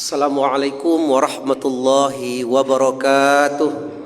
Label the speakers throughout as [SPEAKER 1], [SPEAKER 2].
[SPEAKER 1] Assalamualaikum warahmatullahi wabarakatuh.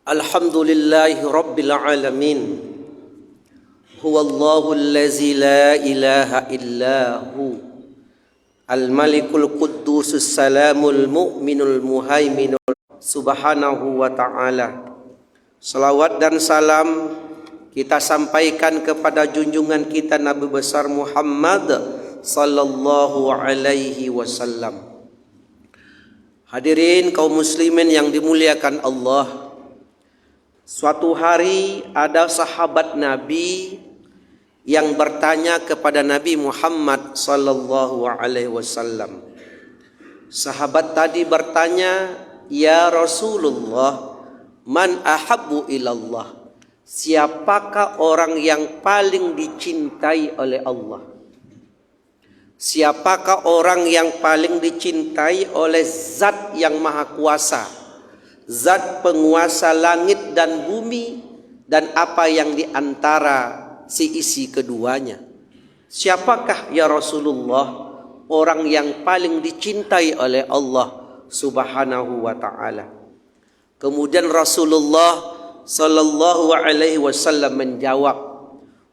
[SPEAKER 1] Alhamdulillahi rabbil alamin. Huwallahu allazi la ilaha illahu al-malikul quddusus salamul mu'minul muhaiminul subhanahu wa ta'ala. Salawat dan salam kita sampaikan kepada junjungan kita Nabi besar Muhammad sallallahu alaihi wasallam. Hadirin kaum muslimin yang dimuliakan Allah. Suatu hari ada sahabat Nabi yang bertanya kepada Nabi Muhammad sallallahu alaihi wasallam. Sahabat tadi bertanya, "Ya Rasulullah, man ahabbu ilallah?" Siapakah orang yang paling dicintai oleh Allah? Siapakah orang yang paling dicintai oleh Zat yang Maha Kuasa, Zat penguasa langit dan bumi dan apa yang diantara si isi keduanya? Siapakah ya Rasulullah orang yang paling dicintai oleh Allah Subhanahu wa ta'ala? Kemudian Rasulullah sallallahu alaihi wasallam menjawab,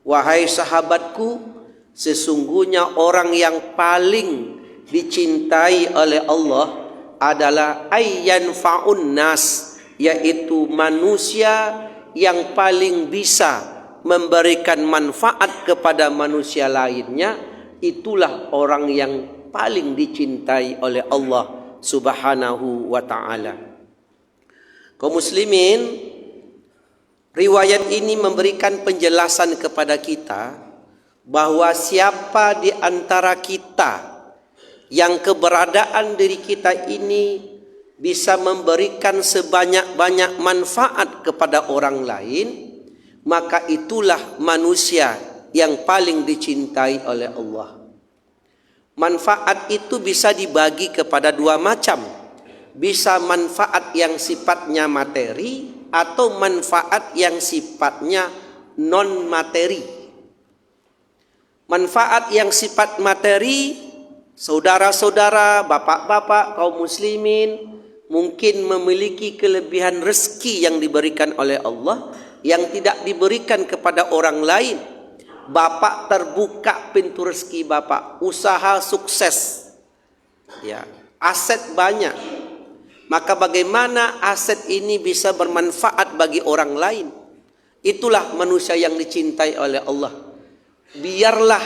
[SPEAKER 1] "Wahai sahabatku, sesungguhnya orang yang paling dicintai oleh Allah adalah ayyan fa'un nas, yaitu manusia yang paling bisa memberikan manfaat kepada manusia lainnya. Itulah orang yang paling dicintai oleh Allah Subhanahu wa ta'ala." Kaum muslimin, riwayat ini memberikan penjelasan kepada kita bahwa siapa di antara kita yang keberadaan diri kita ini bisa memberikan sebanyak-banyak manfaat kepada orang lain, maka itulah manusia yang paling dicintai oleh Allah. Manfaat itu bisa dibagi kepada dua macam. Bisa manfaat yang sifatnya materi atau manfaat yang sifatnya non materi. Manfaat yang sifat materi, saudara-saudara, bapak-bapak, kaum muslimin mungkin memiliki kelebihan rezeki yang diberikan oleh Allah yang tidak diberikan kepada orang lain. Bapak terbuka pintu rezeki bapak, usaha sukses, ya, aset banyak. Maka bagaimana aset ini bisa bermanfaat bagi orang lain? Itulah manusia yang dicintai oleh Allah. Biarlah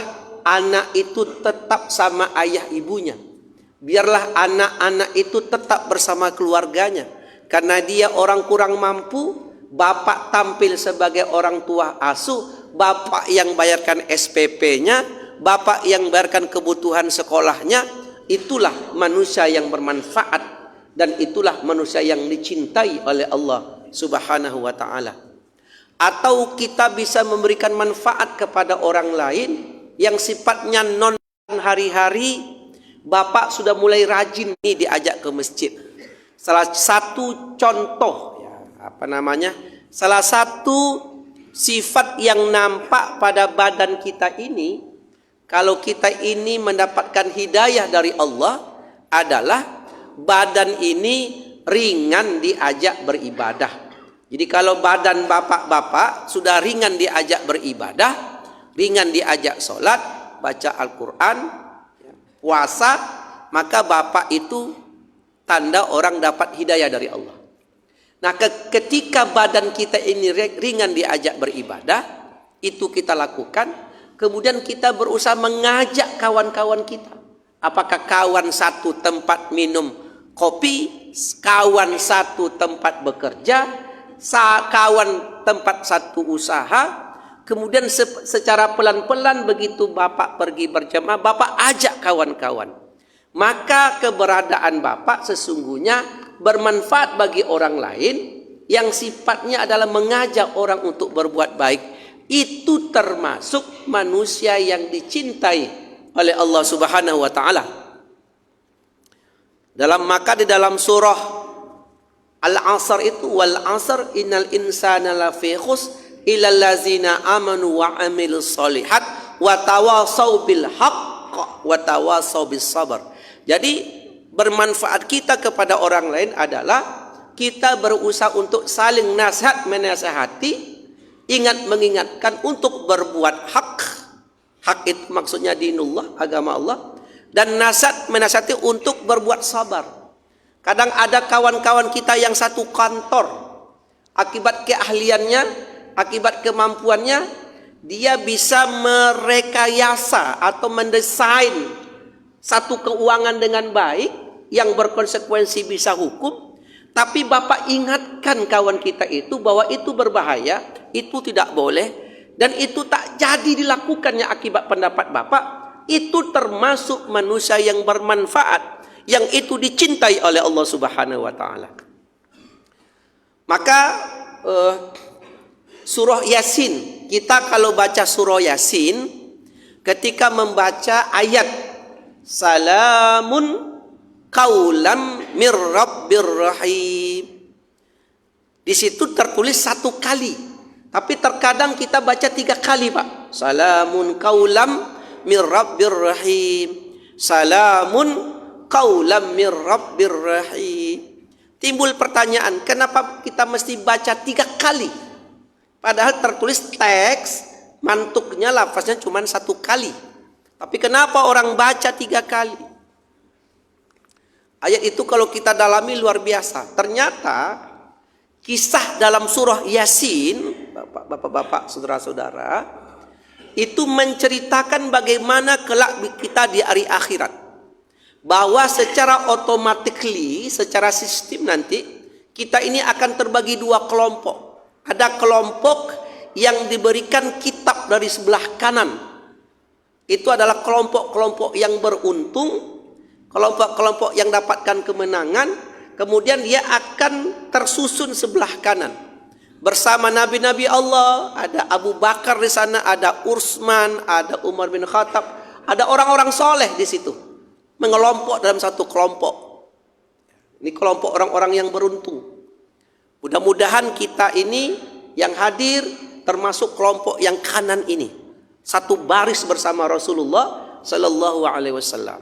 [SPEAKER 1] anak itu tetap sama ayah ibunya. Biarlah anak-anak itu tetap bersama keluarganya. Karena dia orang kurang mampu, bapak tampil sebagai orang tua asuh, bapak yang bayarkan SPP-nya, bapak yang bayarkan kebutuhan sekolahnya. Itulah manusia yang bermanfaat dan itulah manusia yang dicintai oleh Allah Subhanahu wa ta'ala. Atau kita bisa memberikan manfaat kepada orang lain yang sifatnya non hari-hari. Bapak sudah mulai rajin nih diajak ke masjid. Salah satu contoh, salah satu sifat yang nampak pada badan kita ini, kalau kita ini mendapatkan hidayah dari Allah, adalah badan ini ringan diajak beribadah. Jadi kalau badan bapak-bapak sudah ringan diajak beribadah, ringan diajak sholat, baca Al-Quran, puasa, maka bapak itu tanda orang dapat hidayah dari Allah. Nah, ketika badan kita ini ringan diajak beribadah, itu kita lakukan, kemudian kita berusaha mengajak kawan-kawan kita. Apakah kawan satu tempat minum kopi, kawan satu tempat bekerja, kawan tempat satu usaha, kemudian secara pelan-pelan begitu bapak pergi berjamaah, bapak ajak kawan-kawan. Maka keberadaan bapak sesungguhnya bermanfaat bagi orang lain yang sifatnya adalah mengajak orang untuk berbuat baik. Itu termasuk manusia yang dicintai oleh Allah Subhanahu wa ta'ala. Di dalam surah Al-Asr itu, wal asr innal insana lafi khusr illal ladzina amanu wa amilus solihat wa tawasau bil haqq wa tawasau bis sabr. Jadi bermanfaat kita kepada orang lain adalah kita berusaha untuk saling nasihat menasihati, ingat mengingatkan untuk berbuat hak. Hak itu maksudnya dinullah, agama Allah, dan nasihat menasihati untuk berbuat sabar. Kadang ada kawan-kawan kita yang satu kantor, akibat keahliannya, akibat kemampuannya, dia bisa merekayasa atau mendesain satu keuangan dengan baik, yang berkonsekuensi bisa hukum, tapi bapak ingatkan kawan kita itu bahwa itu berbahaya, itu tidak boleh, dan itu tak jadi dilakukannya akibat pendapat bapak, itu termasuk manusia yang bermanfaat, yang itu dicintai oleh Allah Subhanahu wa taala. Maka surah Yasin, kita kalau baca surah Yasin, ketika membaca ayat salamun qaulam mir rabbir rahim, di situ tertulis 1 kali, tapi terkadang kita baca 3 kali, Pak. Salamun qaulam mir rabbir rahim, salamun qaulam mir rabbir rahim. Timbul pertanyaan, kenapa kita mesti baca 3 kali? Padahal tertulis teks, mantuknya, lafaznya cuma 1 kali. Tapi kenapa orang baca 3 kali? Ayat itu kalau kita dalami luar biasa. Ternyata kisah dalam surah Yasin, bapak-bapak, saudara-saudara, itu menceritakan bagaimana kelak kita di hari akhirat. Bahwa secara automatically, secara sistem nanti, kita ini akan terbagi 2 kelompok. Ada kelompok yang diberikan kitab dari sebelah kanan. Itu adalah kelompok-kelompok yang beruntung, kelompok-kelompok yang dapatkan kemenangan. Kemudian dia akan tersusun sebelah kanan bersama nabi-nabi Allah. Ada Abu Bakar di sana, ada Utsman, ada Umar bin Khattab, ada orang-orang soleh di situ, mengelompok dalam satu kelompok. Ini kelompok orang-orang yang beruntung. Mudah-mudahan kita ini yang hadir termasuk kelompok yang kanan ini, satu baris bersama Rasulullah Sallallahu Alaihi Wasallam.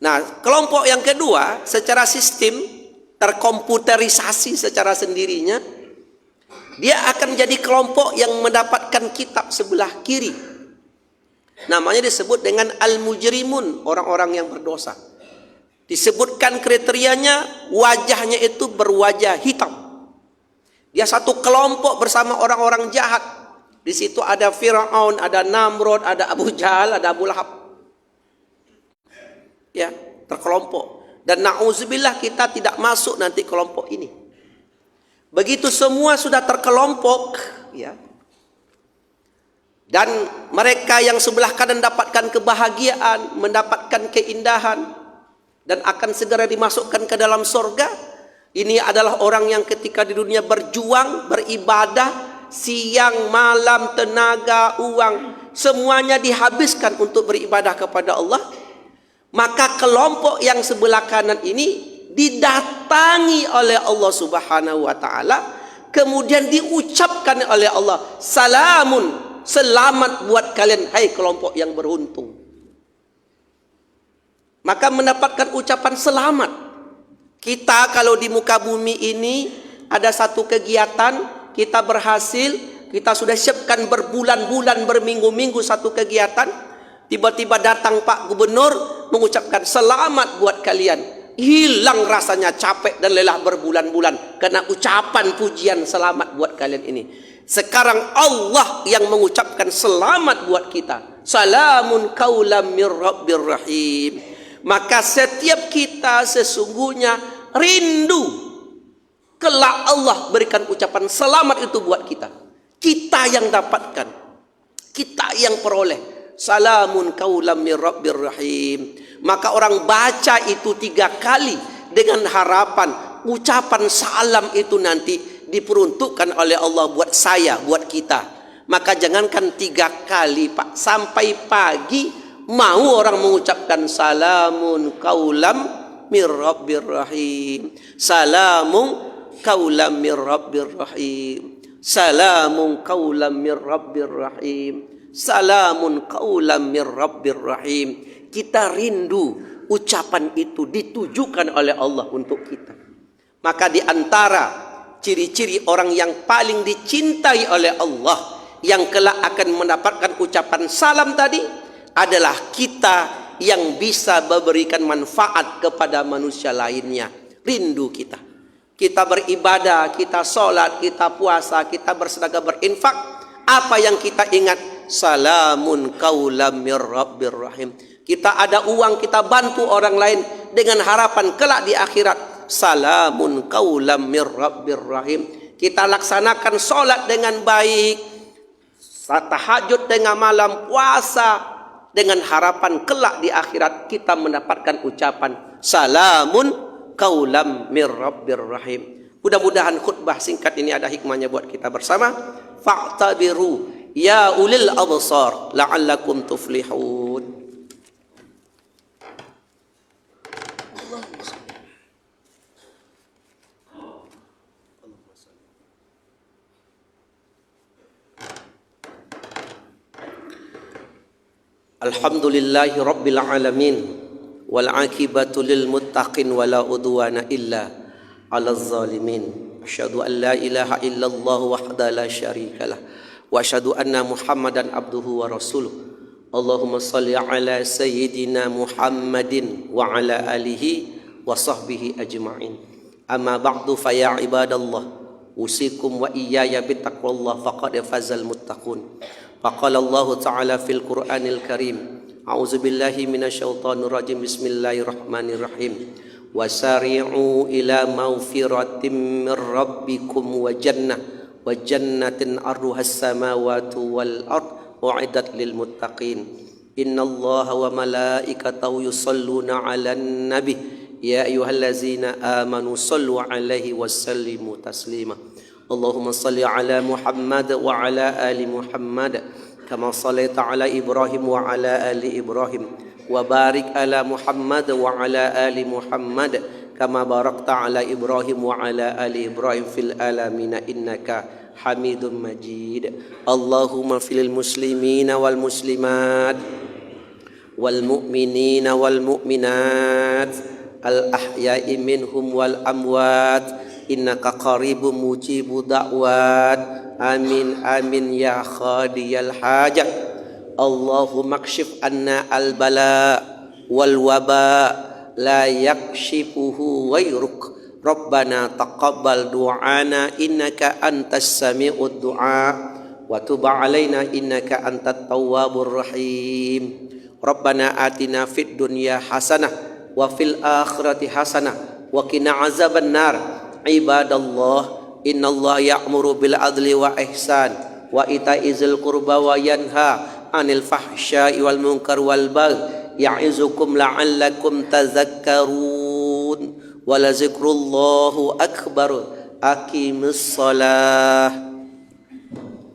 [SPEAKER 1] Nah, kelompok yang kedua secara sistem terkomputerisasi secara sendirinya, dia akan jadi kelompok yang mendapatkan kitab sebelah kiri. Namanya disebut dengan al-mujrimun, orang-orang yang berdosa. Disebutkan kriterianya, wajahnya itu berwajah hitam. Dia satu kelompok bersama orang-orang jahat. Di situ ada Firaun, ada Namrud, ada Abu Jahal, ada Abu Lahab. Ya, terkelompok. Dan na'udzubillah kita tidak masuk nanti kelompok ini. Begitu semua sudah terkelompok, ya. Dan mereka yang sebelah kanan dapatkan kebahagiaan, mendapatkan keindahan, dan akan segera dimasukkan ke dalam surga. Ini adalah orang yang ketika di dunia berjuang, beribadah, siang, malam, tenaga, uang, semuanya dihabiskan untuk beribadah kepada Allah. Maka kelompok yang sebelah kanan ini didatangi oleh Allah Subhanahu wa taala, kemudian diucapkan oleh Allah, salamun, selamat buat kalian, hai kelompok yang beruntung. Maka mendapatkan ucapan selamat. Kita kalau di muka bumi ini ada satu kegiatan, kita berhasil, kita sudah siapkan berbulan-bulan, berminggu-minggu satu kegiatan, tiba-tiba datang Pak Gubernur mengucapkan selamat buat kalian. Hilang rasanya capek dan lelah berbulan-bulan karena ucapan pujian selamat buat kalian ini. Sekarang Allah yang mengucapkan selamat buat kita. Salamun qaulam mir rabbir rahim. Maka setiap kita sesungguhnya rindu kelak Allah berikan ucapan selamat itu buat kita. Kita yang dapatkan, kita yang peroleh. Salamun qaulam mir rabbir rahim. Maka orang baca itu 3 kali dengan harapan ucapan salam itu nanti diperuntukkan oleh Allah buat saya, buat kita. Maka jangankan 3 kali Pak, sampai pagi mau orang mengucapkan salamun qaulam mir rabbir rahim, salamun qaulam mir rabbir rahim, salamun qaulam mir rabbir rahim, salamun qaulam mir rabbir rahim. Kita rindu ucapan itu ditujukan oleh Allah untuk kita. Maka di antara ciri-ciri orang yang paling dicintai oleh Allah yang kelak akan mendapatkan ucapan salam tadi adalah kita yang bisa memberikan manfaat kepada manusia lainnya. Rindu kita. Kita beribadah, kita sholat, kita puasa, kita bersedekah, berinfak. Apa yang kita ingat? Salamun qaulam mir rabbir rahim. Kita ada uang, kita bantu orang lain. dengan harapan kelak di akhirat salamun qaulam mir rabbir rahim. Kita laksanakan solat dengan baik, tahajud tengah malam, puasa dengan harapan kelak di akhirat kita mendapatkan ucapan salamun qaulam mir rabbir rahim. Mudah-mudahan khutbah singkat ini ada hikmahnya buat kita bersama. Fa'tabiru ya ulil absar la'allakum tuflihun. Alhamdulillahi rabbil alamin wal akibatu lil muttaqin wala udwana illa 'alal zalimin. Asyhadu an la ilaha illallah wahdahu la syarikalah wa asyhadu anna Muhammadan abduhu wa rasuluh. Allahumma shalli ala sayyidina Muhammadin wa ala alihi wa sahbihi ajma'in. Amma ba'du fa ya ibadallah usikum wa iyaya bittaqwallah faqad fazal muttaqun. Faqala Allah Ta'ala fil Qur'anil Karim. A'udzu billahi minasyaitonir rajim. Bismillahirrahmanirrahim. Wasari'u ila maghfiratin mir rabbikum wa jannatin arduhas samawati wal ard u'iddat lil muttaqin. Innallaha wa malaikatahu yusholluna 'alan nabi ya ayyuhallazina amanu shallu 'alaihi wasallimu taslima. Allahumma salli ala Muhammad wa ala ali Muhammad kama sallaita ala Ibrahim wa ala ali Ibrahim wa barik ala Muhammad wa ala ali Muhammad kama barakta ala Ibrahim wa ala ali Ibrahim fil alamin innaka Hamidum Majid. Allahumma fil muslimina wal muslimat wal mu'minina wal mu'minat al ahya'i minhum wal amwat innaka qaribun mujibu da'wat. Amin amin ya khadiyal hajat. Allahumma kshif anna al bala wal waba la yakshifuhu ghairuk. Rabbana taqabbal du'ana innaka antas sami'ud du'a wa tub 'alaina innaka antat tawwabur rahim. Rabbana atina fid dunya hasanah wa fil akhirati hasanah wa qina azabannar. Ibadallah, innallaha ya'muru bil adli wa ihsan wa ita'izil qurba wa yanha 'anil fahsya'i wal munkar wal baghi ya'izukum la'allakum tadhakkarun. Wa la zikrullahu akbar. Aqimus shalah.